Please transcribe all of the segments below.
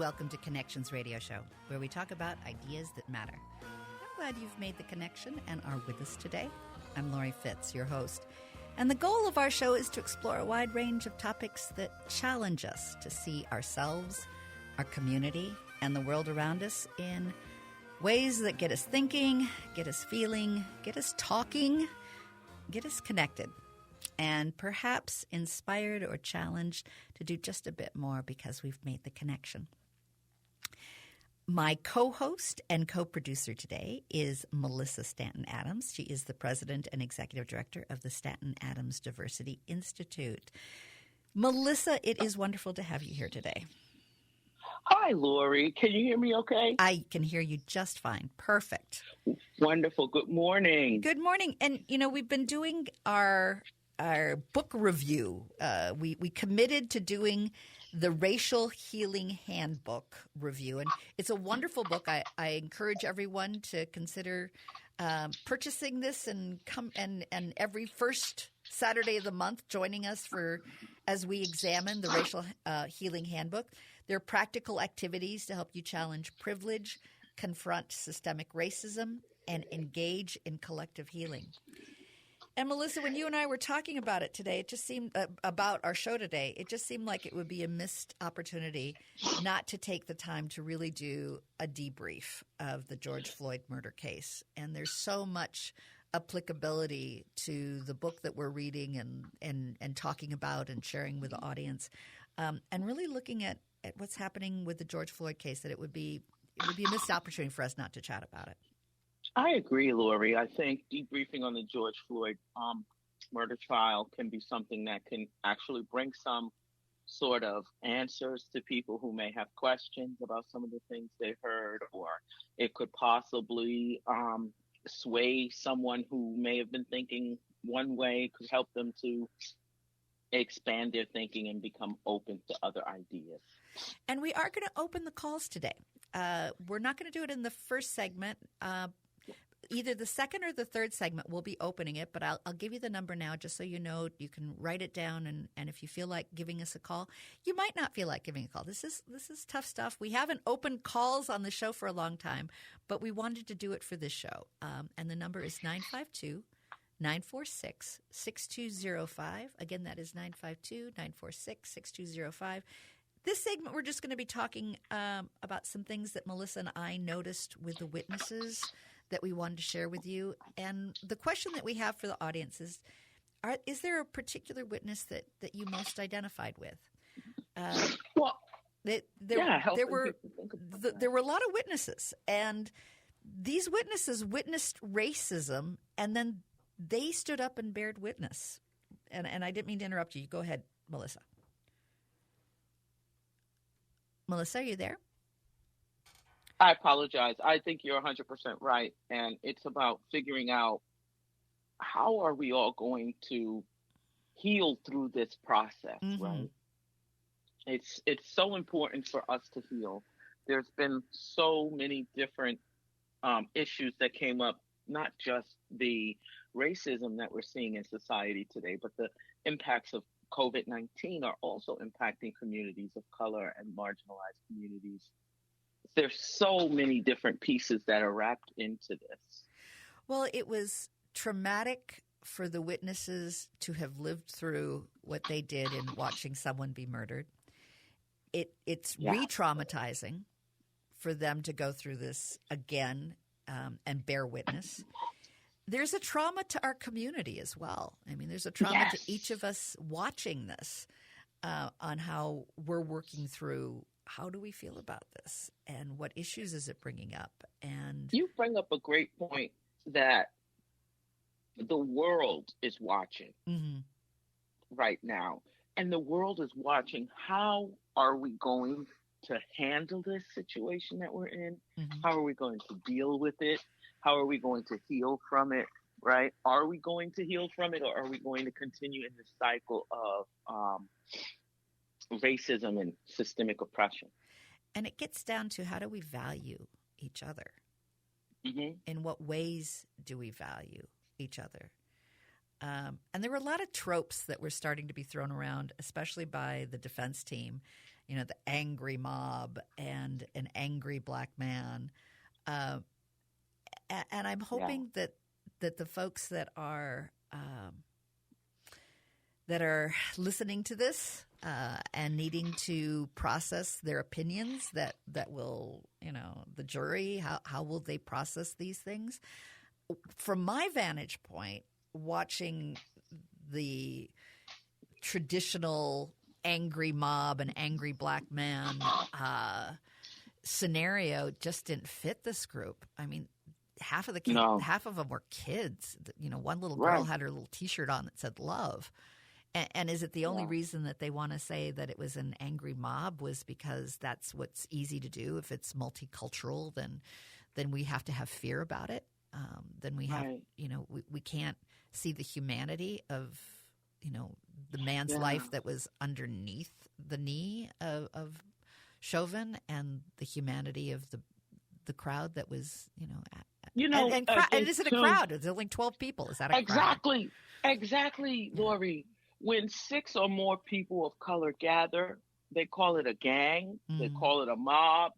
welcome to Connections Radio Show, where we talk about ideas that matter. I'm glad you've made the connection and are with us today. I'm Lori Fitz, your host. And the goal of our show is to explore a wide range of topics that challenge us to see ourselves, our community, and the world around us in ways that get us thinking, get us feeling, get us talking, get us connected, and perhaps inspired or challenged to do just a bit more because we've made the connection. My co-host and co-producer today is Malissa Stanton Adams. She is the president and executive director of the Stanton Adams Diversity Institute. Melissa, it is wonderful to have you here today. Hi, Lori. Can you hear me okay? I can hear you just fine. Perfect. Wonderful. Good morning. Good morning. And, we've been doing our book review. We committed to doing the Racial Healing Handbook review. And it's a wonderful book. I encourage everyone to consider purchasing this and come and every first Saturday of the month joining us as we examine the Racial Healing Handbook. There are practical activities to help you challenge privilege, confront systemic racism, and engage in collective healing. And Melissa, when you and I were talking about it today, it just seemed about our show today, it just seemed like it would be a missed opportunity not to take the time to really do a debrief of the George Floyd murder case. And there's so much applicability to the book that we're reading and talking about and sharing with the audience, and really looking at what's happening with the George Floyd case, that it would be a missed opportunity for us not to chat about it. I agree, Lori. I think debriefing on the George Floyd murder trial can be something that can actually bring some sort of answers to people who may have questions about some of the things they heard, or it could possibly sway someone who may have been thinking one way, could help them to expand their thinking and become open to other ideas. And we are going to open the calls today. We're not going to do it in the first segment. Either the second or the third segment, we'll be opening it, but I'll give you the number now just so you know. You can write it down, and if you feel like giving us a call, you might not feel like giving a call. This is tough stuff. We haven't opened calls on the show for a long time, but we wanted to do it for this show. And the number is 952-946-6205. Again, that is 952-946-6205. This segment, we're just going to be talking about some things that Melissa and I noticed with the witnesses that we wanted to share with you. And the question that we have for the audience is there a particular witness that you most identified with? There were a lot of witnesses, and these witnesses witnessed racism, and then they stood up and bared witness. And I didn't mean to interrupt you. Go ahead, Melissa. Melissa, are you there? I apologize. I think you're 100% right. And it's about figuring out how are we all going to heal through this process, right? It's so important for us to heal. There's been so many different issues that came up, not just the racism that we're seeing in society today, but the impacts of COVID-19 are also impacting communities of color and marginalized communities. There's so many different pieces that are wrapped into this. Well, it was traumatic for the witnesses to have lived through what they did in watching someone be murdered. It's re-traumatizing for them to go through this again and bear witness. There's a trauma to our community as well. I mean, there's a trauma to each of us watching this on how we're working through. How do we feel about this, and what issues is it bringing up? And you bring up a great point that the world is watching right now, and the world is watching. How are we going to handle this situation that we're in? How are we going to deal with it? How are we going to heal from it? Right? Are we going to heal from it, or are we going to continue in this cycle of racism and systemic oppression? And it gets down to, how do we value each other? In what ways do we value each other? And there were a lot of tropes that were starting to be thrown around, especially by the defense team. the angry mob and an angry black man. And I'm hoping that the folks that are listening to this and needing to process their opinions, that will, the jury, how will they process these things? From my vantage point, watching the traditional angry mob and angry black man scenario just didn't fit this group. I mean, half of them were kids. One little girl had her little T-shirt on that said "love." And is it the only reason that they want to say that it was an angry mob was because that's what's easy to do? If it's multicultural, then we have to have fear about it. Then we have, we can't see the humanity of, the man's life that was underneath the knee of Chauvin, and the humanity of the crowd that was, and is it a crowd? It's only 12 people. Is that a crowd? Exactly, Lori. When 6 or more people of color gather, they call it a gang. They call it a mob.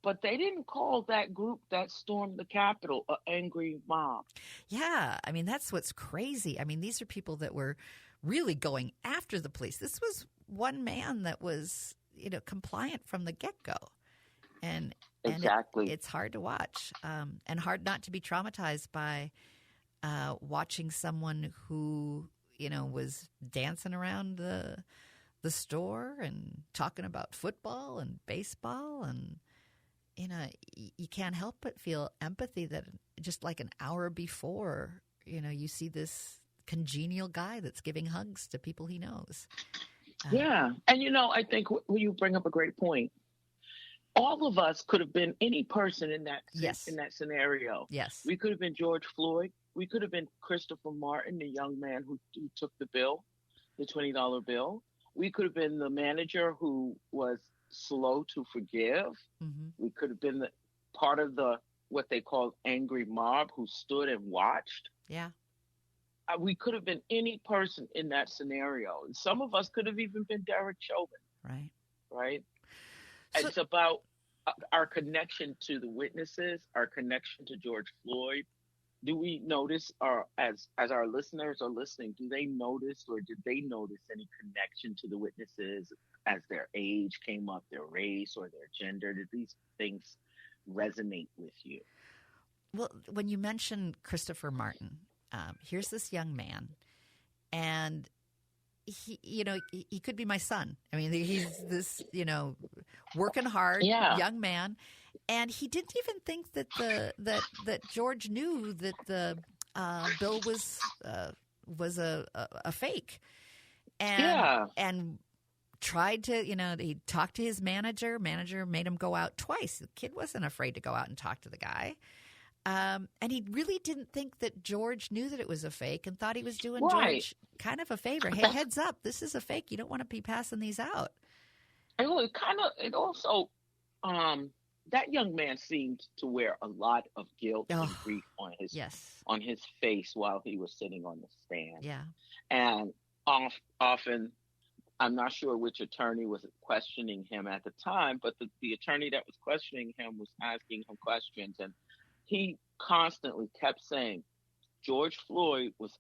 But they didn't call that group that stormed the Capitol an angry mob. Yeah. I mean, that's what's crazy. I mean, these are people that were really going after the police. This was one man that was, compliant from the get-go. And exactly. It's hard to watch and hard not to be traumatized by watching someone who, was dancing around the store and talking about football and baseball, and you can't help but feel empathy that just like an hour before, you see this congenial guy that's giving hugs to people he knows. And I think you bring up a great point. All of us could have been any person in that scenario. Yes, we could have been George Floyd. We could have been Christopher Martin, the young man who took the bill, the $20 bill. We could have been the manager who was slow to forgive. Mm-hmm. We could have been part of what they call angry mob who stood and watched. Yeah. We could have been any person in that scenario. And some of us could have even been Derek Chauvin. Right. So, it's about our connection to the witnesses, our connection to George Floyd. Do we notice, or as our listeners are listening, do they notice, or did they notice any connection to the witnesses as their age came up, their race or their gender? Did these things resonate with you? Well, when you mention Christopher Martin, here's this young man, and he could be my son. I mean, he's this, working hard young man. And he didn't even think that that George knew that the bill was a fake, and tried to he talked to his manager. Manager made him go out twice. The kid wasn't afraid to go out and talk to the guy, and he really didn't think that George knew that it was a fake, and thought he was doing George kind of a favor. Hey, heads up, this is a fake. You don't want to be passing these out. It also. That young man seemed to wear a lot of guilt and grief on his face while he was sitting on the stand. Yeah. And often, I'm not sure which attorney was questioning him at the time, but the attorney that was questioning him was asking him questions, and he constantly kept saying, George Floyd was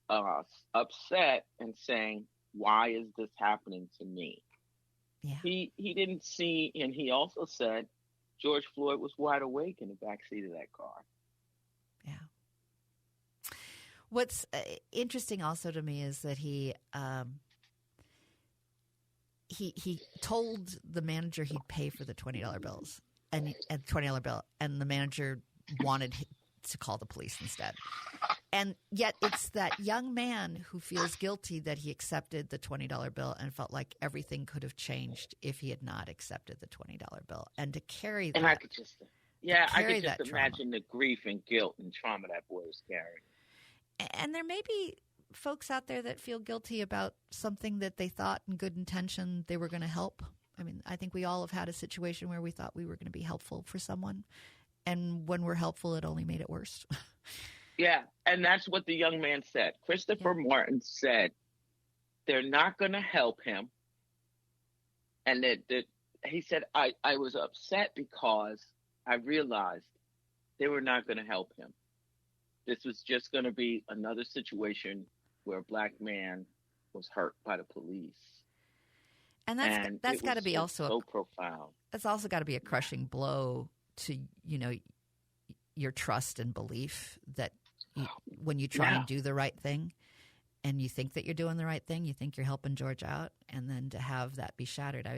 upset and saying, why is this happening to me? Yeah. He didn't see, and he also said, George Floyd was wide awake in the backseat of that car. Yeah. What's interesting also to me is that he told the manager he'd pay for the $20 bills and $20 bill, and the manager wanted to call the police instead. And yet it's that young man who feels guilty that he accepted the $20 bill and felt like everything could have changed if he had not accepted the $20 bill. And to carry that. And I could just imagine the grief and guilt and trauma that boy was carrying. And there may be folks out there that feel guilty about something that they thought in good intention they were going to help. I mean, I think we all have had a situation where we thought we were going to be helpful for someone. And when we're helpful, it only made it worse. Yeah, and that's what the young man said. Christopher Martin said, they're not going to help him, And he said, I was upset because I realized they were not going to help him. This was just going to be another situation where a black man was hurt by the police. And that's got to be also so profound. That's also got to be a crushing blow to, your trust and belief that when you try and do the right thing and you think that you're doing the right thing, you think you're helping George out, and then to have that be shattered.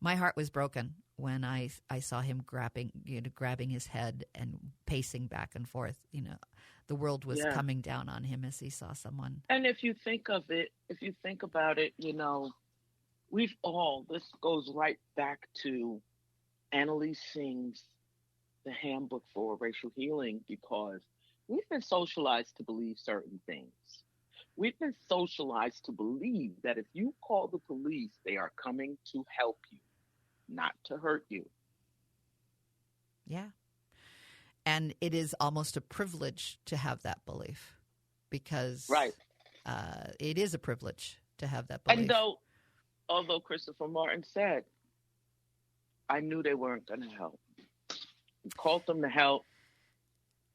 My heart was broken when I saw him grabbing his head and pacing back and forth. The world was coming down on him as he saw someone. And if you think about it, this goes right back to Annalise Singh's The Handbook for Racial Healing, because we've been socialized to believe certain things. We've been socialized to believe that if you call the police, they are coming to help you, not to hurt you. Yeah. And it is almost a privilege to have that belief, because it is a privilege to have that belief. And although Christopher Martin said, I knew they weren't going to help. We called them to help,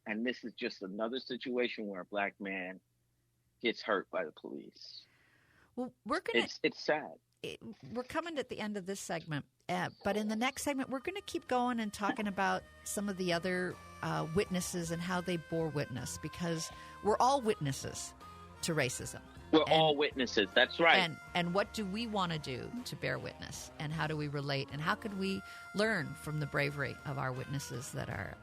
and this is just another situation where a black man gets hurt by the police. Well, it's sad. We're coming at the end of this segment, but in the next segment, we're going to keep going and talking about some of the other witnesses and how they bore witness, because we're all witnesses to racism. We're all witnesses. That's right. And what do we want to do to bear witness? And how do we relate? And how could we learn from the bravery of our witnesses that are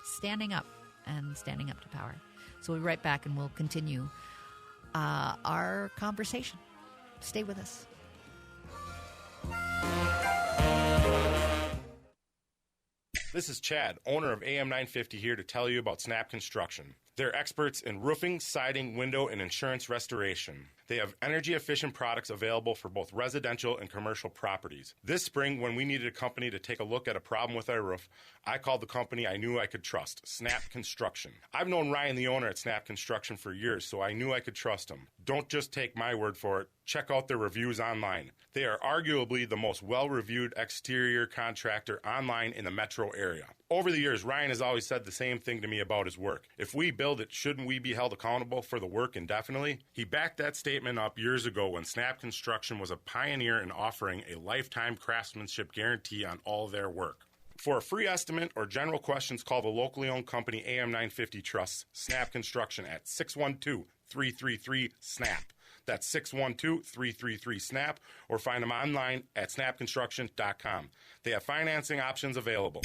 standing up to power? So we'll be right back, and we'll continue our conversation. Stay with us. This is Chad, owner of AM 950, here to tell you about Snap Construction. They're experts in roofing, siding, window, and insurance restoration. They have energy-efficient products available for both residential and commercial properties. This spring, when we needed a company to take a look at a problem with our roof, I called the company I knew I could trust, Snap Construction. I've known Ryan, the owner at Snap Construction, for years, so I knew I could trust him. Don't just take my word for it. Check out their reviews online. They are arguably the most well-reviewed exterior contractor online in the metro area. Over the years, Ryan has always said the same thing to me about his work. If we build it, shouldn't we be held accountable for the work indefinitely? He backed that statement up years ago when Snap Construction was a pioneer in offering a lifetime craftsmanship guarantee on all their work. For a free estimate or general questions, call the locally owned company AM 950 Trust, Snap Construction, at 612-333-SNAP. That's 612-333-SNAP, or find them online at snapconstruction.com. They have financing options available.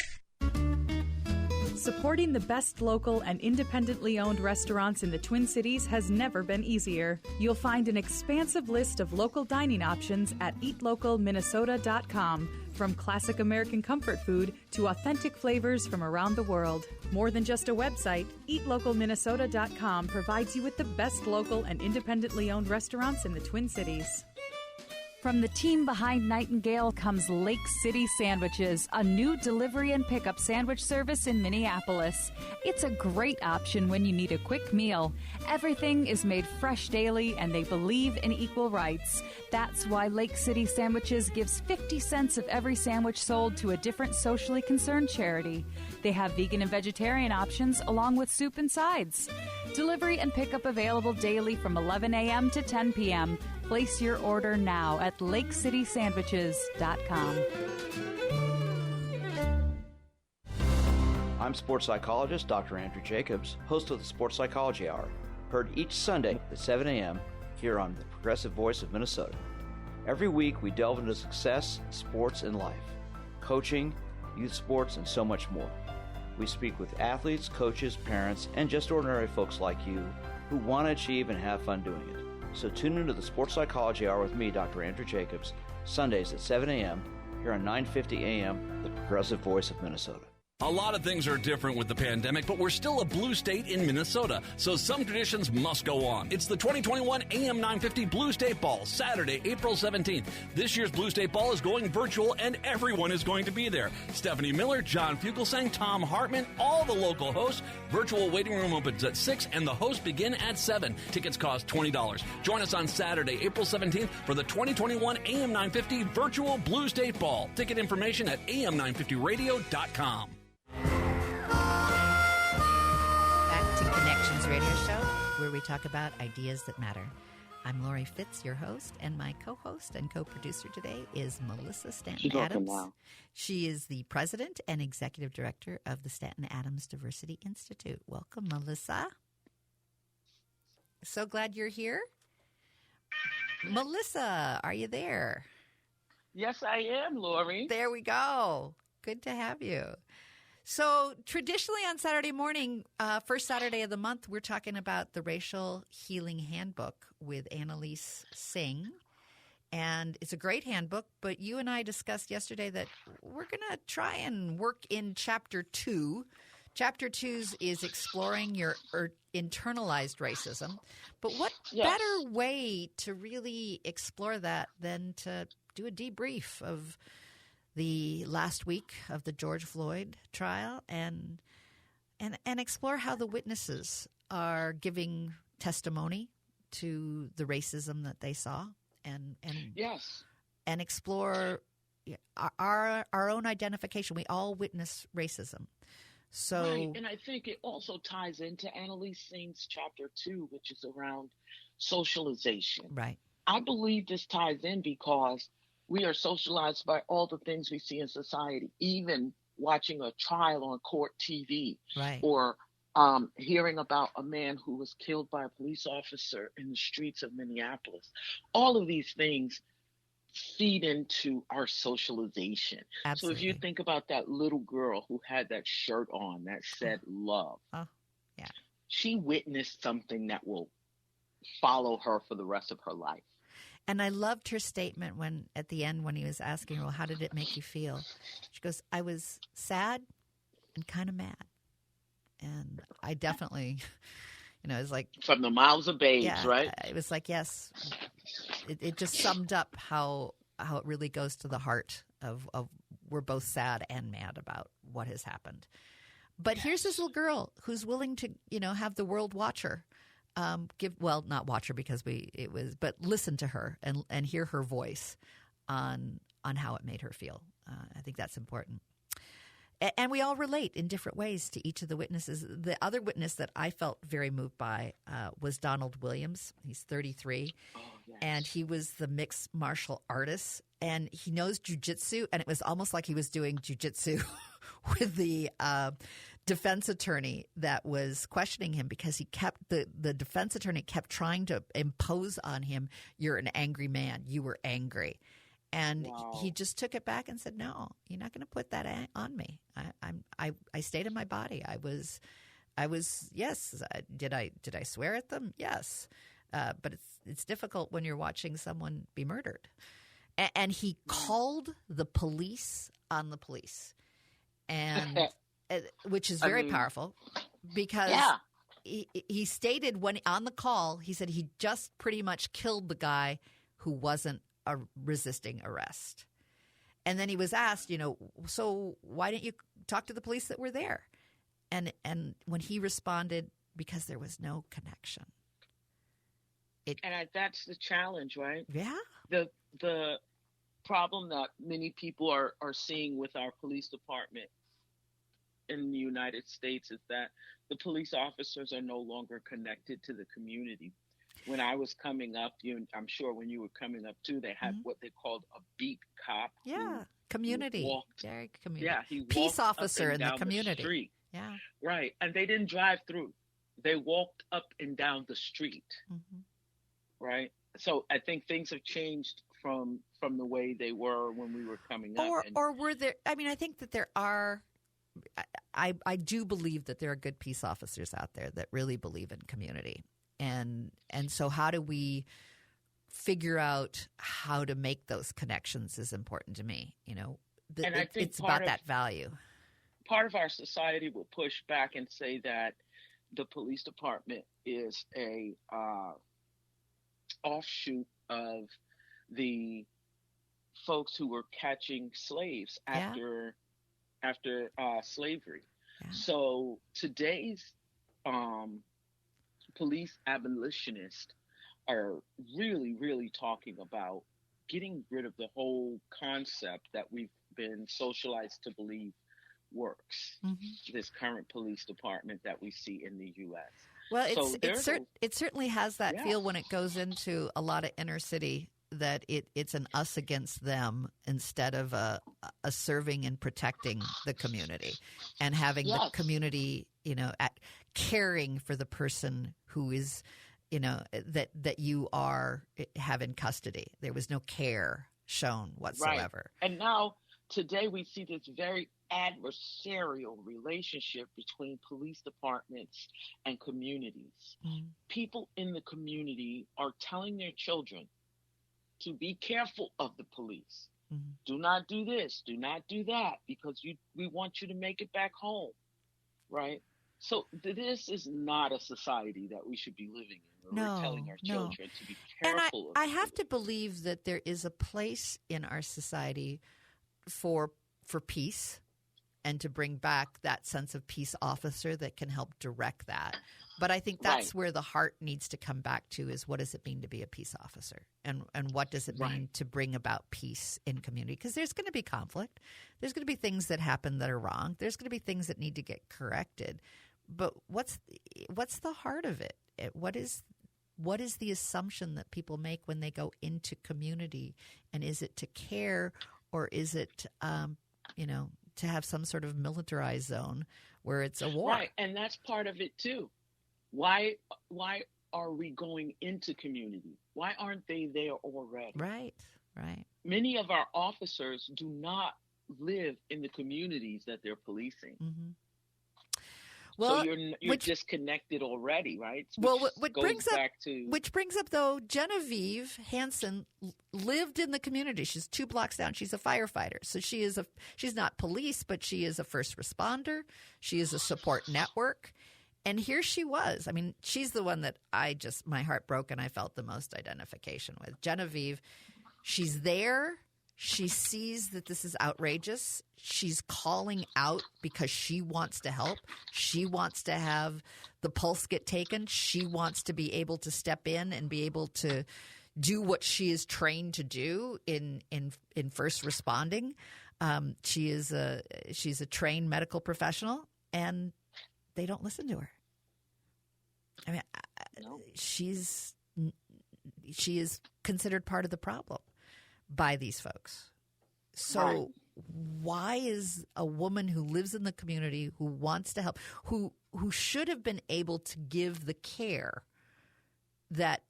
Supporting the best local and independently owned restaurants in the Twin Cities has never been easier. You'll find an expansive list of local dining options at eatlocalminnesota.com. From classic American comfort food to authentic flavors from around the world. More than just a website, eatlocalminnesota.com provides you with the best local and independently owned restaurants in the Twin Cities. From the team behind Nightingale comes Lake City Sandwiches, a new delivery and pickup sandwich service in Minneapolis. It's a great option when you need a quick meal. Everything is made fresh daily, and they believe in equal rights. That's why Lake City Sandwiches gives 50 cents of every sandwich sold to a different socially concerned charity. They have vegan and vegetarian options along with soup and sides. Delivery and pickup available daily from 11 a.m. to 10 p.m. Place your order now at lakecitysandwiches.com. I'm sports psychologist Dr. Andrew Jacobs, host of the Sports Psychology Hour, heard each Sunday at 7 a.m. here on the Progressive Voice of Minnesota. Every week we delve into success, sports, and life, coaching, youth sports, and so much more. We speak with athletes, coaches, parents, and just ordinary folks like you who want to achieve and have fun doing it. So tune into the Sports Psychology Hour with me, Dr. Andrew Jacobs, Sundays at 7 a.m. here on 950 a.m., the Progressive Voice of Minnesota. A lot of things are different with the pandemic, but we're still a blue state in Minnesota, so some traditions must go on. It's the 2021 AM 950 Blue State Ball, Saturday, April 17th. This year's Blue State Ball is going virtual, and everyone is going to be there. Stephanie Miller, John Fugelsang, Tom Hartman, all the local hosts. Virtual waiting room opens at 6, and the hosts begin at 7. Tickets cost $20. Join us on Saturday, April 17th for the 2021 AM 950 Virtual Blue State Ball. Ticket information at am950radio.com. Back to Connections Radio Show, where we talk about ideas that matter. I'm Lori Fitz, your host, and my co-host and co-producer today is Malissa Stanton Adams. She is the president and executive director of the Stanton Adams Diversity Institute. Welcome, Malissa. So glad you're here. Malissa, are you there? Yes, I am, Lori. There we go. Good to have you. So traditionally on Saturday morning, first Saturday of the month, we're talking about the Racial Healing Handbook with Annalise Singh. And it's a great handbook, but you and I discussed yesterday that we're going to try and work in Chapter 2. Chapter 2 is exploring your internalized racism. But what better way to really explore that than to do a debrief of the last week of the George Floyd trial and explore how the witnesses are giving testimony to the racism that they saw and explore our own identification. We all witness racism. So, right. And I think it also ties into Annalise Singh's Chapter 2, which is around socialization. Right. I believe this ties in because we are socialized by all the things we see in society, even watching a trial on court TV, right, or hearing about a man who was killed by a police officer in the streets of Minneapolis. All of these things feed into our socialization. Absolutely. So if you think about that little girl who had that shirt on that said love, she witnessed something that will follow her for the rest of her life. And I loved her statement at the end when he was asking her, well, how did it make you feel? She goes, I was sad and kind of mad. And I definitely, it was like. From the mouths of babes, right? It was like, yes. It just summed up how it really goes to the heart of we're both sad and mad about what has happened. But here's this little girl who's willing to, have the world watch her. Not watch her but listen to her and hear her voice on how it made her feel. I think that's important. And we all relate in different ways to each of the witnesses. The other witness that I felt very moved by was Donald Williams. He's 33, and he was the mixed martial artist, and he knows jiu-jitsu, and it was almost like he was doing jiu-jitsu with the defense attorney that was questioning him, because the defense attorney kept trying to impose on him, you're an angry man, you were angry. And he just took it back and said, no, you're not going to put that on me. I stayed in my body. I was yes. Did I swear at them? Yes. But it's difficult when you're watching someone be murdered. And he called the police on the police, and which is very powerful, because he stated when on the call, he said he just pretty much killed the guy who wasn't resisting arrest. And then he was asked, so why didn't you talk to the police that were there? And when he responded, because there was no connection. That's the challenge, right? Yeah. The problem that many people are seeing with our police department in the United States is that the police officers are no longer connected to the community. When I was coming up, I'm sure when you were coming up too, they had what they called a beat cop. Yeah, community. Community. Yeah, he peace walked officer up and in the down community. Street. Yeah, right. And they didn't drive through; they walked up and down the street. Right. So I think things have changed from the way they were when we were coming up. Or were there? I mean, I think that there are. I do believe that there are good peace officers out there that really believe in community. And so how do we figure out how to make those connections is important to me. It's about that value. part of our society will push back and say that the police department is a offshoot of the folks who were catching slaves after slavery. Yeah. So today's police abolitionists are really, really talking about getting rid of the whole concept that we've been socialized to believe works. This current police department that we see in the U.S. Well, it certainly has that feel when it goes into a lot of inner city, that it's an us against them instead of a serving and protecting the community and having the community, caring for the person who is, that you have in custody. There was no care shown whatsoever. Right. And now today we see this very adversarial relationship between police departments and communities. People in the community are telling their children to be careful of the police. Do not do this, do not do that, because we want you to make it back home, right? So this is not a society that we should be living in. We're telling our children to be careful. And I have to believe that there is a place in our society for peace, and to bring back that sense of peace officer that can help direct that. But I think that's where the heart needs to come back to, is what does it mean to be a peace officer? And what does it mean to bring about peace in community? Because there's going to be conflict. There's going to be things that happen that are wrong. There's going to be things that need to get corrected. But what's the heart of it? What is the assumption that people make when they go into community? And is it to care, or is it, to have some sort of militarized zone where it's a war? Right, and that's part of it too. Why are we going into community? Why aren't they there already? Right. Many of our officers do not live in the communities that they're policing. Well, so you're disconnected already, right? Which brings up though, Genevieve Hansen lived in the community. She's 2 blocks down. She's a firefighter, so she's not police, but she is a first responder. She is a support network, and here she was. I mean, she's the one that my heart broke and I felt the most identification with. Genevieve, she's there. She sees that this is outrageous. She's calling out because she wants to help. She wants to have the pulse get taken. She wants to be able to step in and be able to do what she is trained to do in first responding. She's a trained medical professional, and they don't listen to her. I mean, she is considered part of the problem by these folks. So why is a woman who lives in the community, who wants to help, who should have been able to give the care that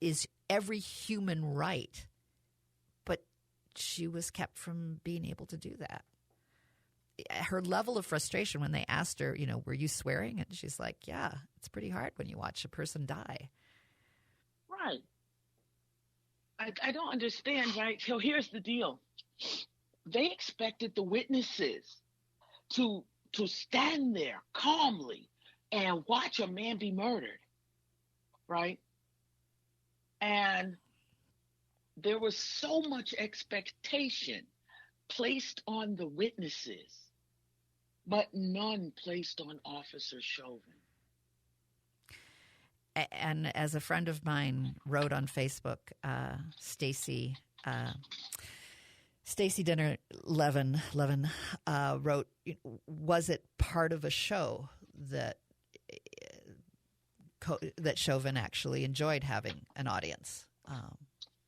is every human right, but she was kept from being able to do that? Her level of frustration when they asked her, were you swearing? And she's like, yeah, it's pretty hard when you watch a person die. Right. I don't understand, right? So here's the deal. They expected the witnesses to stand there calmly and watch a man be murdered, right? And there was so much expectation placed on the witnesses, but none placed on Officer Chauvin. And as a friend of mine wrote on Facebook, Stacy Dinner Levin wrote, was it part of a show that Chauvin actually enjoyed having an audience?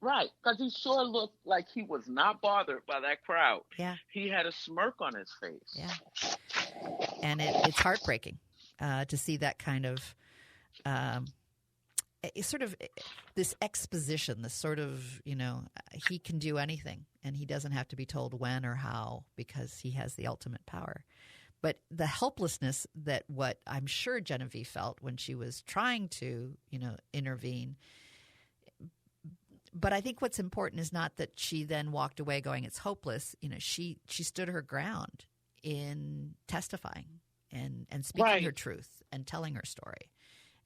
Right, because he sure looked like he was not bothered by that crowd. Yeah. He had a smirk on his face. Yeah. And it's heartbreaking to see that kind of sort of this exposition, this sort of, he can do anything and he doesn't have to be told when or how because he has the ultimate power. But the helplessness that what I'm sure Genevieve felt when she was trying to, intervene. But I think what's important is not that she then walked away going, it's hopeless. She stood her ground in testifying and speaking her truth and telling her story.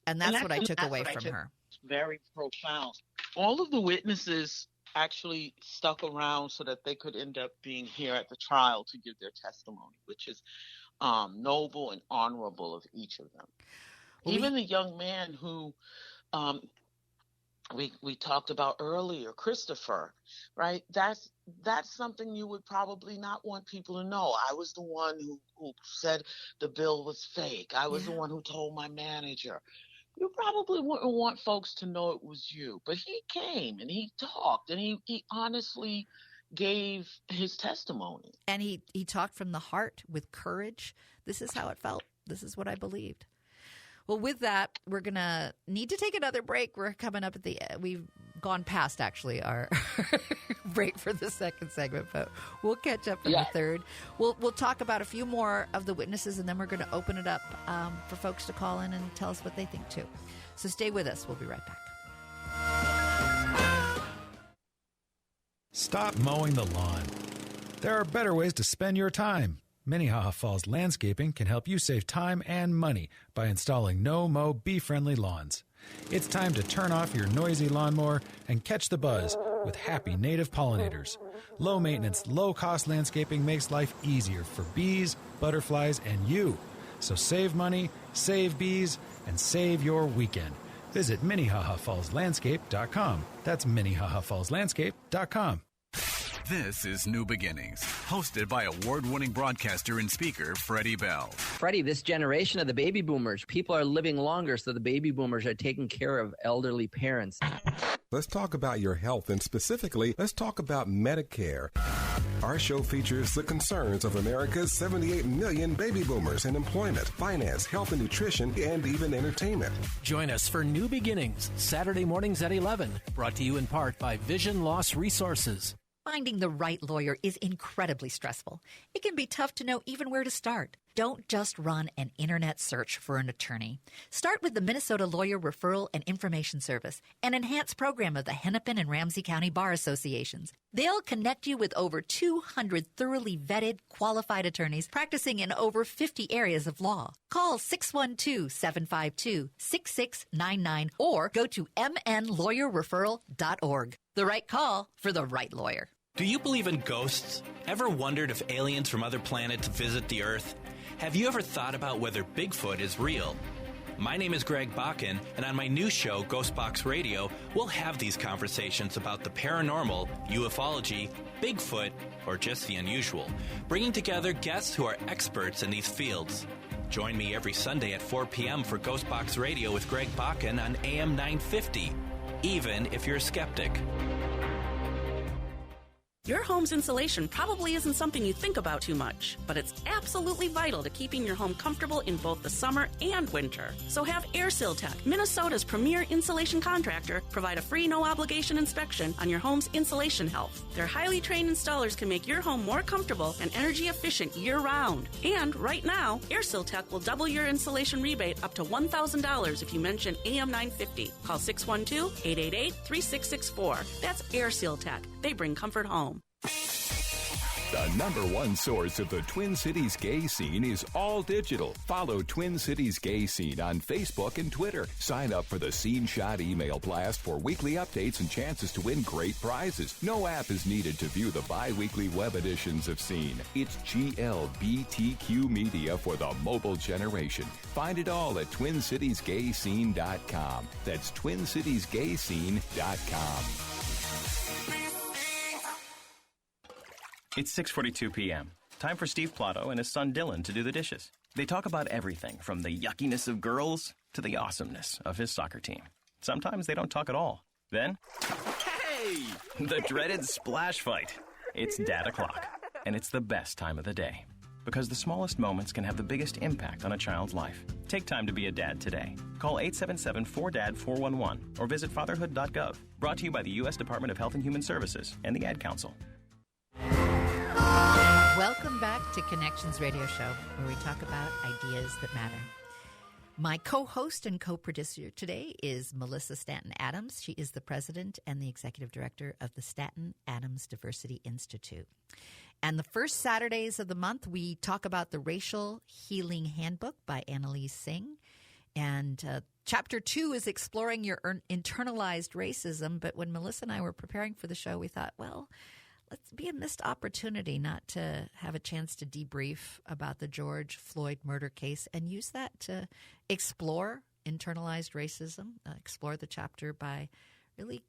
And that's what I took away from her. Very profound. All of the witnesses actually stuck around so that they could end up being here at the trial to give their testimony, which is noble and honorable of each of them. Well, even the young man who we talked about earlier, Christopher, right? That's something you would probably not want people to know. I was the one who said the bill was fake. I was the one who told my manager. You probably wouldn't want folks to know it was you. But he came and he talked and he honestly gave his testimony. And he talked from the heart with courage. This is how it felt. This is what I believed. Well, with that, we're going to need to take another break. We're coming up at the end. We've gone past, actually, our break for the second segment, but we'll catch up in the third. We'll talk about a few more of the witnesses, and then we're going to open it up for folks to call in and tell us what they think, too. So stay with us. We'll be right back. Stop mowing the lawn. There are better ways to spend your time. Minnehaha Falls Landscaping can help you save time and money by installing no-mow, bee-friendly lawns. It's time to turn off your noisy lawnmower and catch the buzz with happy native pollinators. Low-maintenance, low-cost landscaping makes life easier for bees, butterflies, and you. So save money, save bees, and save your weekend. Visit MinnehahaFallsLandscape.com. That's MinnehahaFallsLandscape.com. This is New Beginnings, hosted by award-winning broadcaster and speaker Freddie Bell. Freddie, this generation of the baby boomers, people are living longer, so the baby boomers are taking care of elderly parents. Let's talk about your health, and specifically, let's talk about Medicare. Our show features the concerns of America's 78 million baby boomers in employment, finance, health and nutrition, and even entertainment. Join us for New Beginnings, Saturday mornings at 11, brought to you in part by Vision Loss Resources. Finding the right lawyer is incredibly stressful. It can be tough to know even where to start. Don't just run an internet search for an attorney. Start with the Minnesota Lawyer Referral and Information Service, an enhanced program of the Hennepin and Ramsey County Bar Associations. They'll connect you with over 200 thoroughly vetted, qualified attorneys practicing in over 50 areas of law. Call 612-752-6699 or go to mnlawyerreferral.org. The right call for the right lawyer. Do you believe in ghosts? Ever wondered if aliens from other planets visit the Earth? Have you ever thought about whether Bigfoot is real? My name is Greg Bakken, and on my new show, Ghostbox Radio, we'll have these conversations about the paranormal, ufology, Bigfoot, or just the unusual, bringing together guests who are experts in these fields. Join me every Sunday at 4 p.m. for Ghostbox Radio with Greg Bakken on AM 950, even if you're a skeptic. Your home's insulation probably isn't something you think about too much, but it's absolutely vital to keeping your home comfortable in both the summer and winter. So have Airseal Tech, Minnesota's premier insulation contractor, provide a free no-obligation inspection on your home's insulation health. Their highly trained installers can make your home more comfortable and energy efficient year-round. And right now, Airseal Tech will double your insulation rebate up to $1,000 if you mention AM 950. Call 612-888-3664. That's Airseal Tech. They bring comfort home. The #1 source of the Twin Cities gay scene is all digital. Follow Twin Cities Gay Scene on Facebook and Twitter. Sign up for the Scene Shot email blast for weekly updates and chances to win great prizes. No app is needed to view the bi-weekly web editions of Scene. It's GLBTQ media for the mobile generation. Find it all at TwinCitiesGayScene.com. That's TwinCitiesGayScene.com. It's 6:42 p.m. Time for Steve Plotto and his son Dylan to do the dishes. They talk about everything from the yuckiness of girls to the awesomeness of his soccer team. Sometimes they don't talk at all. Then, hey! The dreaded splash fight. It's Dad o'clock, and it's the best time of the day. Because the smallest moments can have the biggest impact on a child's life. Take time to be a dad today. Call 877-4DAD-411 or visit fatherhood.gov. Brought to you by the U.S. Department of Health and Human Services and the Ad Council. Welcome back to Connections Radio Show, where we talk about ideas that matter. My co-host and co-producer today is Malissa Stanton Adams. She is the president and the executive director of the Stanton Adams Diversity Institute. And the first Saturdays of the month, we talk about the Racial Healing Handbook by Annalise Singh. And Chapter 2 is exploring your internalized racism. But when Melissa and I were preparing for the show, we thought, well, let's be a missed opportunity not to have a chance to debrief about the George Floyd murder case and use that to explore internalized racism, explore the chapter by really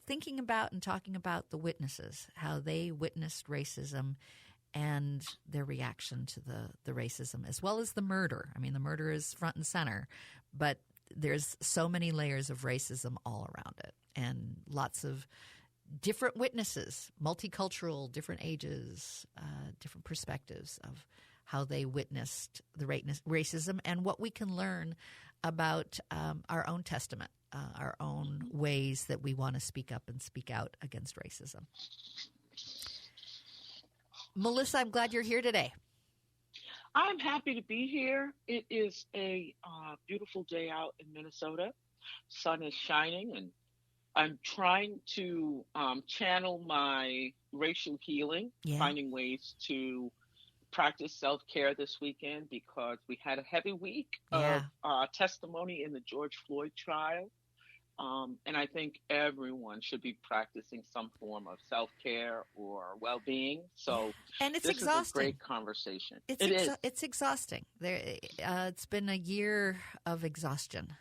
thinking about and talking about the witnesses, how they witnessed racism and their reaction to the racism, as well as the murder. I mean, the murder is front and center, but there's so many layers of racism all around it and lots of different witnesses, multicultural, different ages, different perspectives of how they witnessed the racism and what we can learn about our own testament, our own ways that we want to speak up and speak out against racism. Melissa, I'm glad you're here today. I'm happy to be here. It is a beautiful day out in Minnesota. Sun is shining, and I'm trying to channel my racial healing, finding ways to practice self-care this weekend because we had a heavy week of testimony in the George Floyd trial. And I think everyone should be practicing some form of self-care or well-being. So and it's this exhausting. is a great conversation. It's exhausting. It's been a year of exhaustion.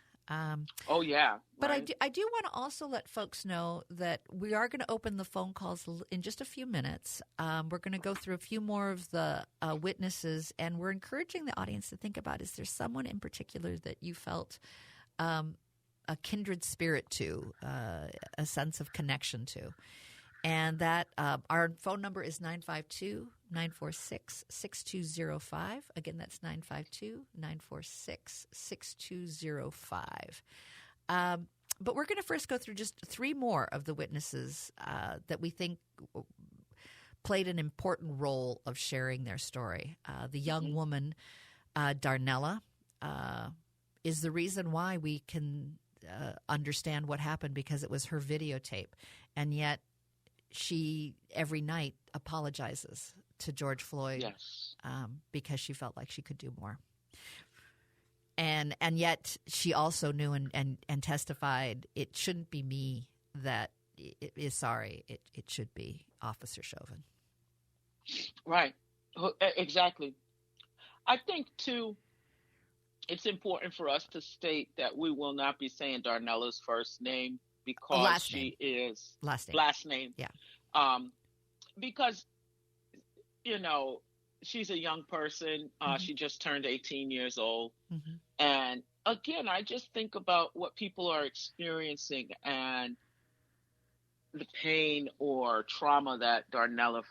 Oh, yeah. But right. I do want to also let folks know that we are going to open the phone calls in just a few minutes. We're going to go through a few more of the witnesses, and we're encouraging the audience to think about, is there someone in particular that you felt a kindred spirit to, a sense of connection to? And that our phone number is 952-946-6205. Again, that's 952-946-6205. But we're going to first go through just three more of the witnesses that we think played an important role of sharing their story. The young woman, Darnella, is the reason why we can understand what happened, because it was her videotape. And yet she every night apologizes to George Floyd because she felt like she could do more. And yet she also knew and testified, it shouldn't be me that is sorry. It should be Officer Chauvin. Right. Exactly. I think, too, it's important for us to state that we will not be saying Darnella's first name because she is last name. Yeah. Because, she's a young person. She just turned 18 years old. Mm-hmm. And again, I just think about what people are experiencing and the pain or trauma that Darnella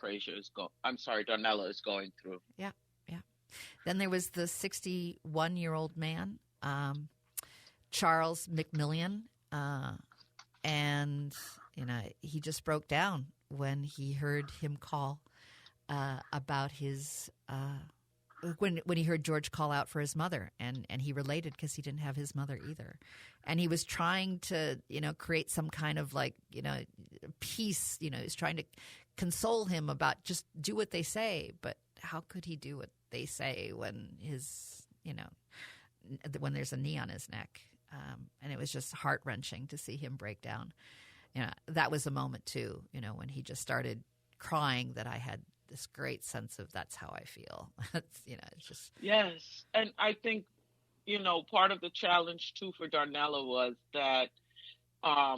is going through. Yeah. Yeah. Then there was the 61-year-old man, Charles McMillian. And, he just broke down when he heard him call about his when he heard George call out for his mother, and he related because he didn't have his mother either. And he was trying to, create some kind of peace, he's trying to console him about just do what they say. But how could he do what they say when when there's a knee on his neck? And it was just heart-wrenching to see him break down. That was a moment too, when he just started crying, that I had this great sense of that's how I feel. It's just. Yes. And I think, part of the challenge too for Darnella was that a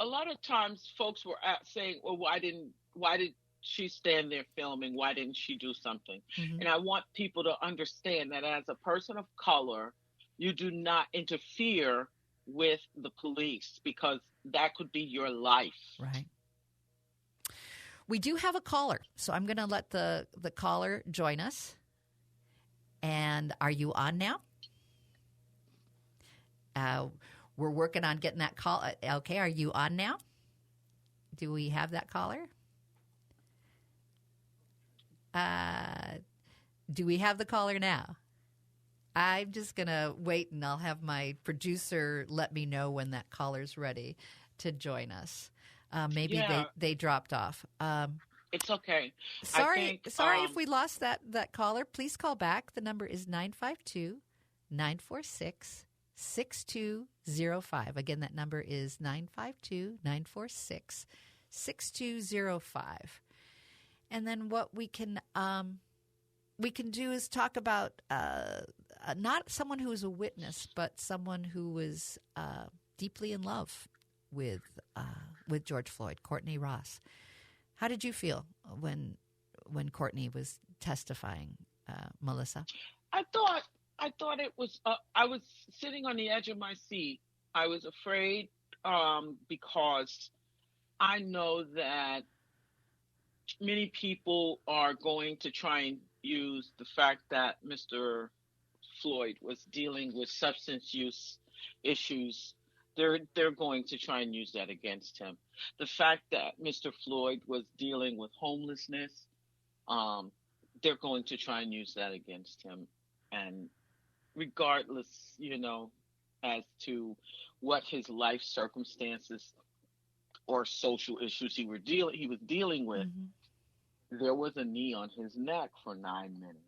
lot of times folks were saying, well, why did she stand there filming? Why didn't she do something? Mm-hmm. And I want people to understand that as a person of color, you do not interfere with the police because that could be your life. Right. We do have a caller, so I'm going to let the caller join us. And are you on now? We're working on getting that call. Okay, are you on now? Do we have that caller? Do we have the caller now? I'm just going to wait, and I'll have my producer let me know when that caller's ready to join us. Maybe they dropped off. It's okay. Sorry if we lost that caller. Please call back. The number is 952-946-6205. Again, that number is 952-946-6205. And then what we can do is talk about not someone who is a witness, but someone who was deeply in love with George Floyd, Courtney Ross. How did you feel when Courtney was testifying, Melissa? I thought it was. I was sitting on the edge of my seat. I was afraid because I know that many people are going to try and use the fact that Mr. Floyd was dealing with substance use issues. They're going to try and use that against him. The fact that Mr. Floyd was dealing with homelessness, they're going to try and use that against him. And regardless, as to what his life circumstances or social issues he was dealing with, there was a knee on his neck for 9 minutes.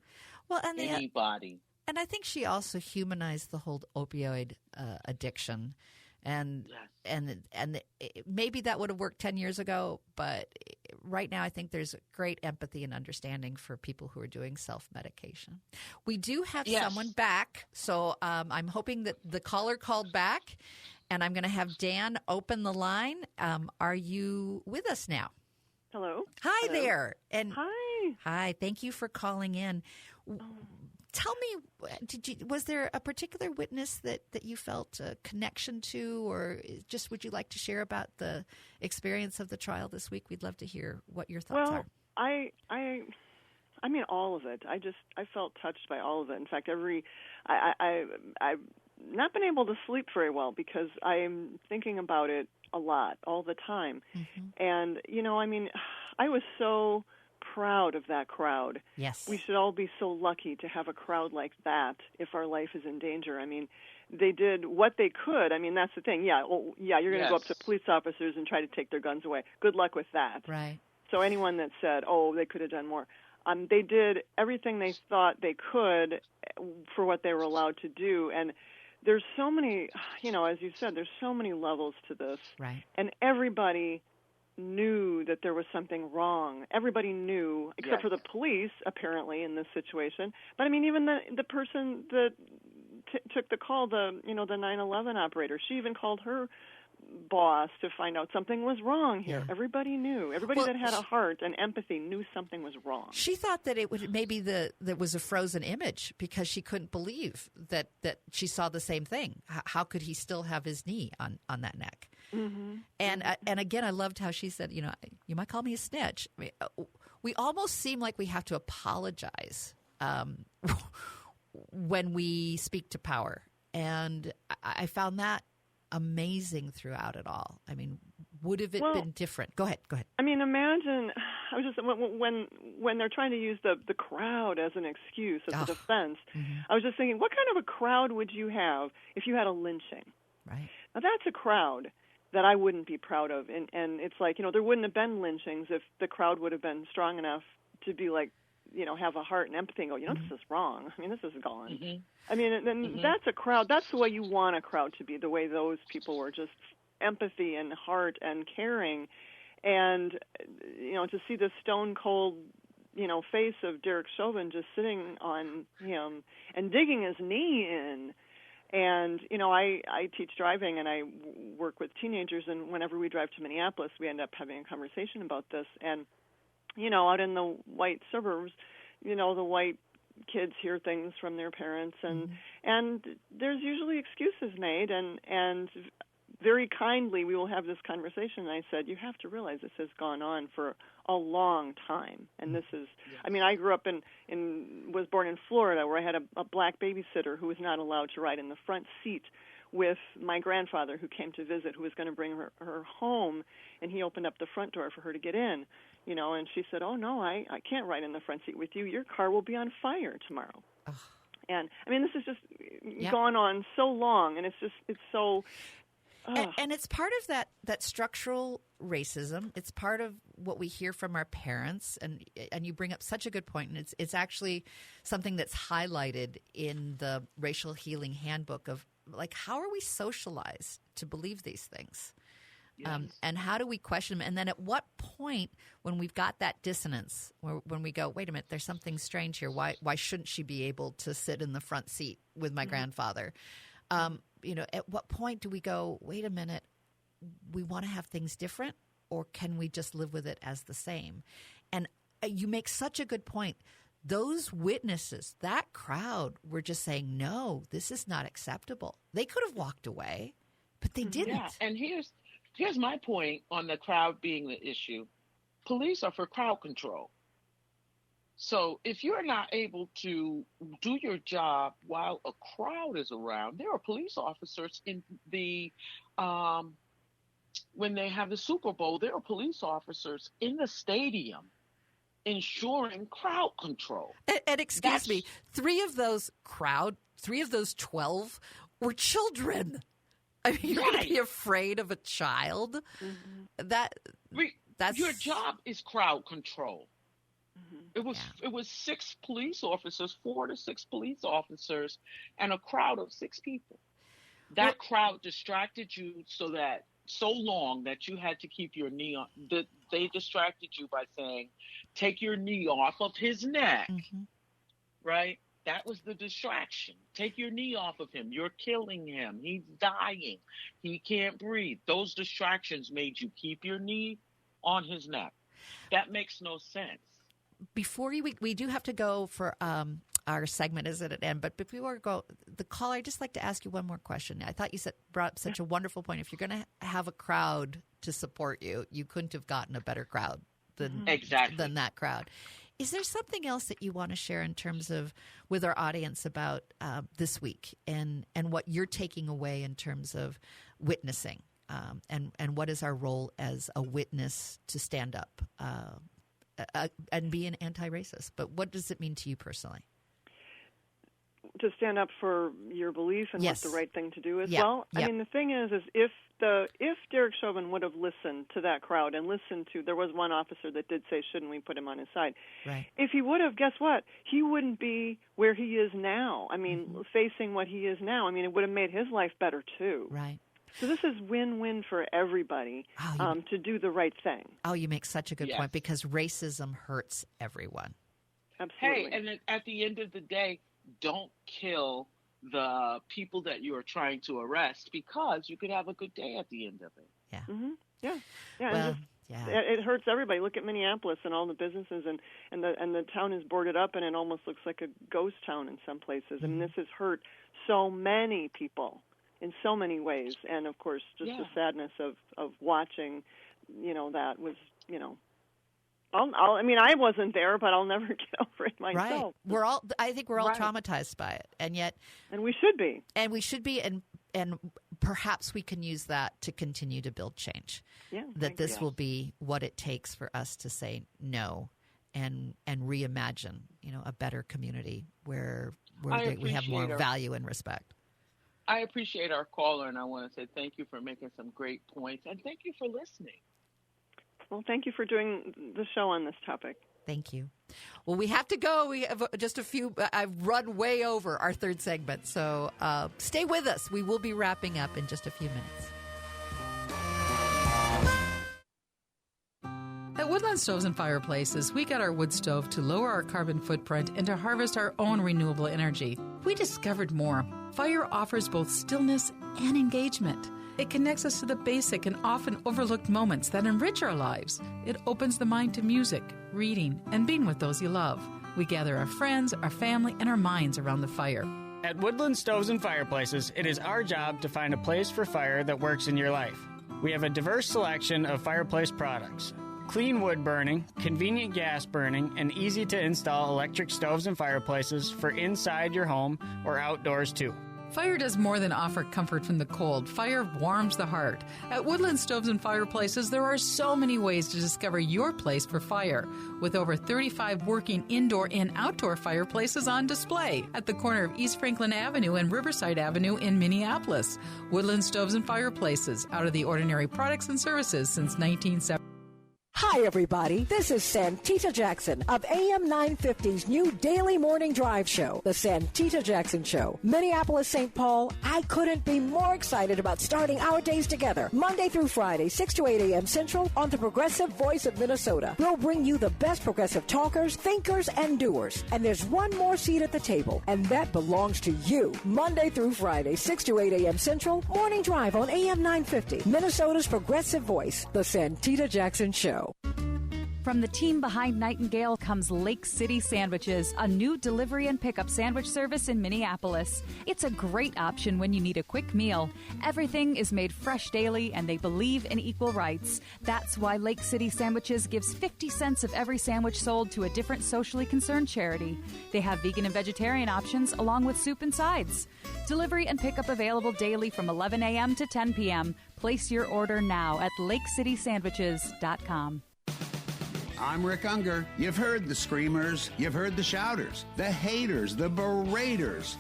Well, and anybody. And I think she also humanized the whole opioid addiction. And maybe that would have worked 10 years ago, but right now I think there's great empathy and understanding for people who are doing self-medication. We do have someone back, so I'm hoping that the caller called back, and I'm going to have Dan open the line. Are you with us now? Hello. Hi there. And hi. Hi. Thank you for calling in. Tell me, was there a particular witness that you felt a connection to, or just would you like to share about the experience of the trial this week? We'd love to hear what your thoughts are. I mean, all of it. I felt touched by all of it. In fact, I've not been able to sleep very well because I'm thinking about it a lot, all the time. And, I was so proud of that crowd. Yes. We should all be so lucky to have a crowd like that if our life is in danger. I mean, they did what they could. I mean, that's the thing. Yeah, you're going to go up to police officers and try to take their guns away. Good luck with that. Right. So anyone that said, they could have done more, they did everything they thought they could for what they were allowed to do. And there's so many, as you said, there's so many levels to this. Right. And everybody knew that there was something wrong. Everybody knew, except for the police, apparently, in this situation. But, I mean, even the person that took the call, the 9/11 operator, she even called her boss to find out something was wrong here. Yeah. Everybody knew. Everybody that had a heart and empathy knew something was wrong. She thought that it would maybe that was a frozen image because she couldn't believe that she saw the same thing. How could he still have his knee on that neck? And again, I loved how she said, you might call me a snitch. I mean, we almost seem like we have to apologize when we speak to power. And I found that amazing throughout it all. I mean, would have it been different? Go ahead. I mean, imagine, I was just, when they're trying to use the crowd as an excuse, as a defense, I was just thinking, what kind of a crowd would you have if you had a lynching? Right. Now, that's a crowd that I wouldn't be proud of. And it's like, there wouldn't have been lynchings if the crowd would have been strong enough to be like, have a heart and empathy and go, this is wrong. I mean, this is gone. I mean, and that's a crowd. That's the way you want a crowd to be, the way those people were, just empathy and heart and caring. And, to see the stone cold, face of Derek Chauvin just sitting on him and digging his knee in. And, I teach driving and I work with teenagers, and whenever we drive to Minneapolis, we end up having a conversation about this. And, out in the white suburbs, the white kids hear things from their parents, and there's usually excuses made, and very kindly we will have this conversation. And I said, you have to realize this has gone on for a long time, and this is, I mean, I grew up was born in Florida, where I had a black babysitter who was not allowed to ride in the front seat with my grandfather, who came to visit, who was going to bring her home, and he opened up the front door for her to get in, and she said, oh, no, I can't ride in the front seat with you. Your car will be on fire tomorrow. Ugh. And, I mean, this has just gone on so long, and it's so And it's part of that structural racism. It's part of what we hear from our parents. And you bring up such a good point. And it's actually something that's highlighted in the Racial Healing Handbook of, like, how are we socialized to believe these things? Yes. And how do we question them? And then at what point, when we've got that dissonance, when we go, wait a minute, there's something strange here. Why shouldn't she be able to sit in the front seat with my grandfather? At what point do we go, wait a minute, we want to have things different, or can we just live with it as the same? And you make such a good point. Those witnesses, that crowd, were just saying, no, this is not acceptable. They could have walked away, but they didn't. Yeah, and here's my point on the crowd being the issue. Police are for crowd control. So if you're not able to do your job while a crowd is around, there are police officers in the when they have the Super Bowl, there are police officers in the stadium ensuring crowd control. And excuse me, three of those 12 were children. I mean, you're going to be afraid of a child? Mm-hmm. That's your job is crowd control. Mm-hmm. It was 6 police officers, 4 to 6 police officers, and a crowd of 6 people. That crowd distracted you so long that you had to keep your knee on. They distracted you by saying, "Take your knee off of his neck." Mm-hmm. Right? That was the distraction. Take your knee off of him. You're killing him. He's dying. He can't breathe. Those distractions made you keep your knee on his neck. That makes no sense. Before we do have to go for our segment is at an end, but before we go, the caller, I'd just like to ask you one more question. I thought you brought up such a wonderful point. If you're going to have a crowd to support you, you couldn't have gotten a better crowd than that crowd. Is there something else that you want to share in terms of with our audience about this week and what you're taking away in terms of witnessing and what is our role as a witness to stand up and be an anti-racist? But what does it mean to you personally? To stand up for your belief and what's the right thing to do as well. I mean, the thing is if Derek Chauvin would have listened to that crowd and listened to, there was one officer that did say, shouldn't we put him on his side? Right. If he would have, guess what? He wouldn't be where he is now. I mean, facing what he is now. I mean, it would have made his life better too. Right. So this is win-win for everybody to do the right thing. Oh, you make such a good point because racism hurts everyone. Absolutely. Hey, and at the end of the day, don't kill the people that you are trying to arrest because you could have a good day at the end of it. Yeah. Mm-hmm. Yeah. Yeah. Well, it hurts everybody. Look at Minneapolis and all the businesses and the town is boarded up and it almost looks like a ghost town in some places. Mm-hmm. I mean, this has hurt so many people in so many ways. And of course, just the sadness of watching, that was, I wasn't there, but I'll never get over it myself. Right. I think we're all traumatized by it, and we should be, and perhaps we can use that to continue to build change. Yeah, that this will be what it takes for us to say no, and reimagine, a better community where we have more value and respect. I appreciate our caller, and I want to say thank you for making some great points, and thank you for listening. Well, thank you for doing the show on this topic. Thank you. Well, we have to go. We have just a few. I've run way over our third segment, so stay with us. We will be wrapping up in just a few minutes. At Woodland Stoves and Fireplaces, we got our wood stove to lower our carbon footprint and to harvest our own renewable energy. We discovered more. Fire offers both stillness and engagement. It connects us to the basic and often overlooked moments that enrich our lives. It opens the mind to music, reading, and being with those you love. We gather our friends, our family, and our minds around the fire. At Woodland Stoves and Fireplaces, it is our job to find a place for fire that works in your life. We have a diverse selection of fireplace products. Clean wood burning, convenient gas burning, and easy-to-install electric stoves and fireplaces for inside your home or outdoors too. Fire does more than offer comfort from the cold. Fire warms the heart. At Woodland Stoves and Fireplaces, there are so many ways to discover your place for fire. With over 35 working indoor and outdoor fireplaces on display at the corner of East Franklin Avenue and Riverside Avenue in Minneapolis. Woodland Stoves and Fireplaces, out of the ordinary products and services since 1970. Hi, everybody. This is Santita Jackson of AM 950's new daily morning drive show, The Santita Jackson Show. Minneapolis, St. Paul, I couldn't be more excited about starting our days together. Monday through Friday, 6 to 8 a.m. Central on the Progressive Voice of Minnesota. We'll bring you the best progressive talkers, thinkers, and doers. And there's one more seat at the table, and that belongs to you. Monday through Friday, 6 to 8 a.m. Central, morning drive on AM 950, Minnesota's Progressive Voice, The Santita Jackson Show. From the team behind Nightingale comes Lake City Sandwiches, a new delivery and pickup sandwich service in Minneapolis. It's a great option when you need a quick meal. Everything is made fresh daily, and they believe in equal rights. That's why Lake City Sandwiches gives 50 cents of every sandwich sold to a different socially concerned charity. They have vegan and vegetarian options along with soup and sides. Delivery and pickup available daily from 11 a.m. to 10 p.m. Place your order now at lakecitysandwiches.com. I'm Rick Unger. You've heard the screamers, you've heard the shouters, the haters, the beraters.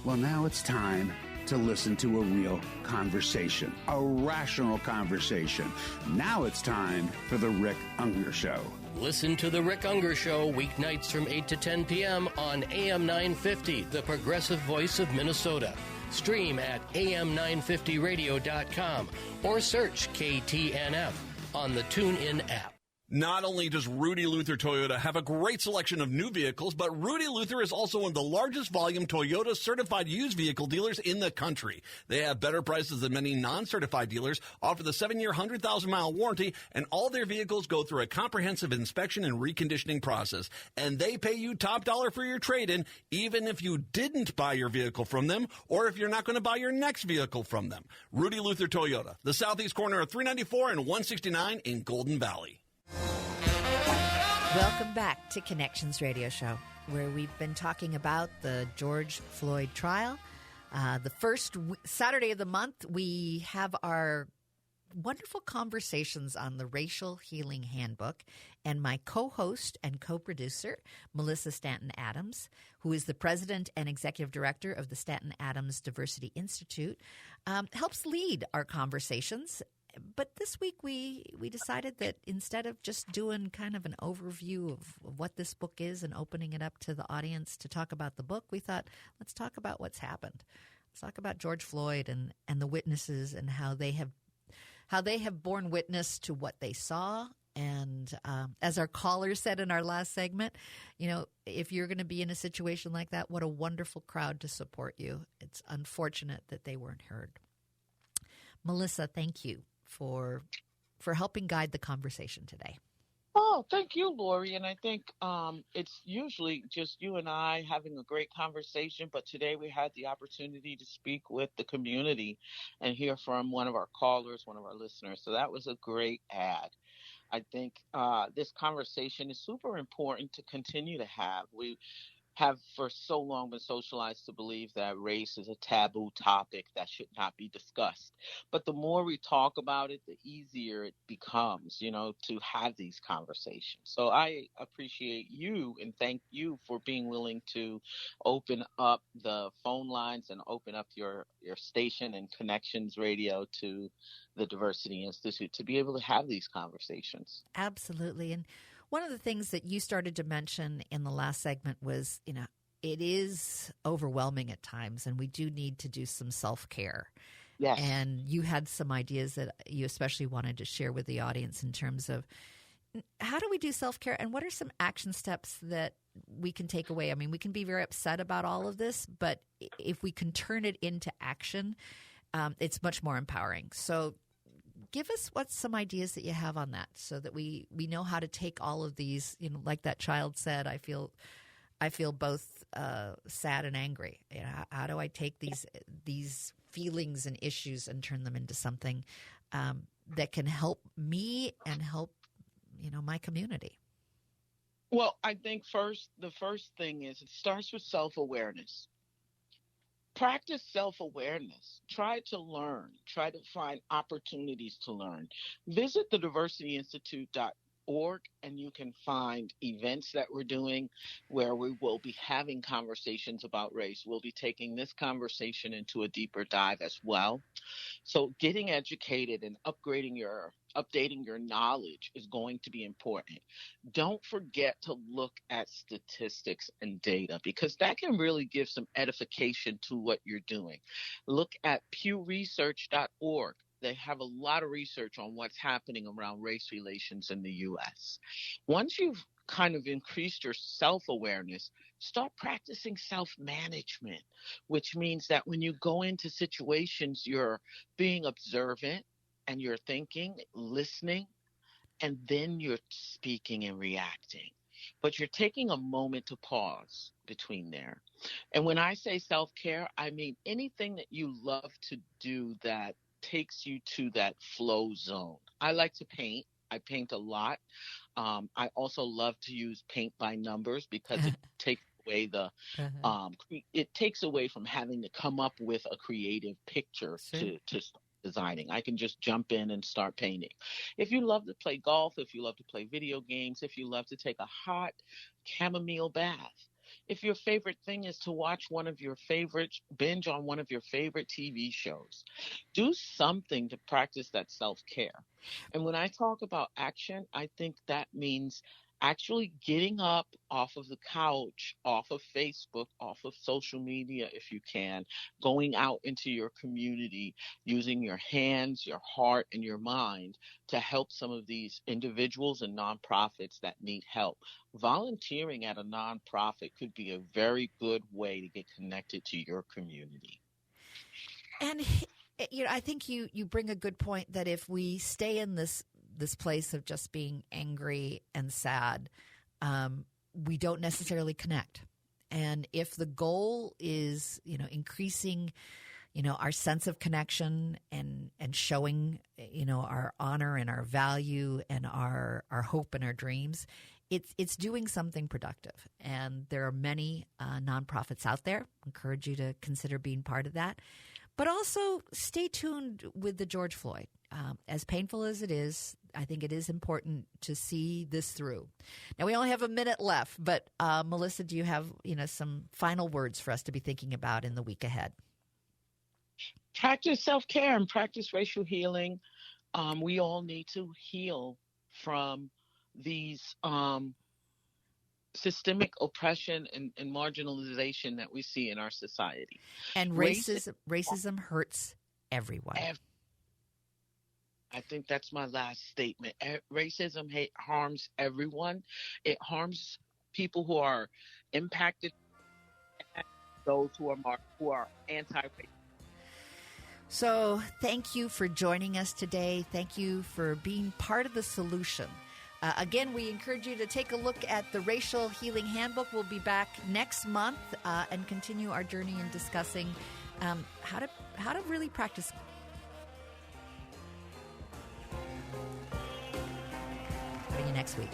Well, now it's time to listen to a real conversation, a rational conversation. Now it's time for the Rick Unger Show. Listen to the Rick Unger Show weeknights from 8 to 10 p.m. on AM 950, the progressive voice of Minnesota. Stream at am950radio.com or search KTNF on the TuneIn app. Not only does Rudy Luther Toyota have a great selection of new vehicles, but Rudy Luther is also one of the largest volume Toyota certified used vehicle dealers in the country. They have better prices than many non-certified dealers, offer the 7-year, 100,000-mile warranty, and all their vehicles go through a comprehensive inspection and reconditioning process. And they pay you top dollar for your trade-in, even if you didn't buy your vehicle from them or if you're not going to buy your next vehicle from them. Rudy Luther Toyota, the southeast corner of 394 and 169 in Golden Valley. Welcome back to Connections Radio Show, where we've been talking about the George Floyd trial. The first Saturday of the month, we have our wonderful conversations on the Racial Healing Handbook, and my co-host and co-producer, Malissa Stanton Adams, who is the president and executive director of the Stanton Adams Diversity Institute, helps lead our conversations. But this week we decided that instead of just doing kind of an overview of what this book is and opening it up to the audience to talk about the book, we thought, let's talk about what's happened. Let's talk about George Floyd and the witnesses and how they have borne witness to what they saw. And as our caller said in our last segment, if you're going to be in a situation like that, what a wonderful crowd to support you. It's unfortunate that they weren't heard. Melissa, thank you for helping guide the conversation today. Oh, thank you, Lori. And I think it's usually just you and I having a great conversation, but today we had the opportunity to speak with the community and hear from one of our callers, one of our listeners. So that was a great add. I think this conversation is super important to continue to have. We have for so long been socialized to believe that race is a taboo topic that should not be discussed. But the more we talk about it, the easier it becomes, to have these conversations. So I appreciate you and thank you for being willing to open up the phone lines and open up your station and Connections Radio to the Diversity Institute to be able to have these conversations. Absolutely. And one of the things that you started to mention in the last segment was, it is overwhelming at times, and we do need to do some self-care. Yes. And you had some ideas that you especially wanted to share with the audience in terms of how do we do self-care and what are some action steps that we can take away? I mean, we can be very upset about all of this, but if we can turn it into action, it's much more empowering. So give us some ideas that you have on that so that we know how to take all of these, like that child said, I feel both sad and angry. How do I take these feelings and issues and turn them into something that can help me and help, my community? Well, I think the first thing is it starts with self-awareness. Practice self-awareness. Try to learn. Try to find opportunities to learn. Visit the diversityinstitute.org and you can find events that we're doing where we will be having conversations about race. We'll be taking this conversation into a deeper dive as well. So getting educated and updating your knowledge is going to be important. Don't forget to look at statistics and data because that can really give some edification to what you're doing. Look at pewresearch.org. They have a lot of research on what's happening around race relations in the U.S. Once you've kind of increased your self-awareness, start practicing self-management, which means that when you go into situations, you're being observant and you're thinking, listening, and then you're speaking and reacting. But you're taking a moment to pause between there. And when I say self-care, I mean anything that you love to do that takes you to that flow zone. I like to paint. I paint a lot. I also love to use paint by numbers because it takes away it takes away from having to come up with a creative picture to start designing. I can just jump in and start painting. If you love to play golf, if you love to play video games, if you love to take a hot chamomile bath, if your favorite thing is to watch binge on one of your favorite TV shows, do something to practice that self-care. And when I talk about action, I think that means actually getting up off of the couch, off of Facebook, off of social media if you can, going out into your community, using your hands, your heart, and your mind to help some of these individuals and nonprofits that need help. Volunteering at a nonprofit could be a very good way to get connected to your community. And I think you bring a good point that if we stay in this place of just being angry and sad, we don't necessarily connect. And if the goal is, increasing, our sense of connection and showing, our honor and our value and our hope and our dreams, it's doing something productive. And there are many nonprofits out there. Encourage you to consider being part of that. But also stay tuned with the George Floyd. As painful as it is, I think it is important to see this through. Now, we only have a minute left, but Melissa, do you have some final words for us to be thinking about in the week ahead? Practice self-care and practice racial healing. We all need to heal from these systemic oppression and marginalization that we see in our society. And racism hurts everyone. I think that's my last statement. Racism harms everyone. It harms people who are impacted, those who are anti-racist. So thank you for joining us today. Thank you for being part of the solution. Again, we encourage you to take a look at the Racial Healing Handbook. We'll be back next month and continue our journey in discussing how to really practice. See you next week.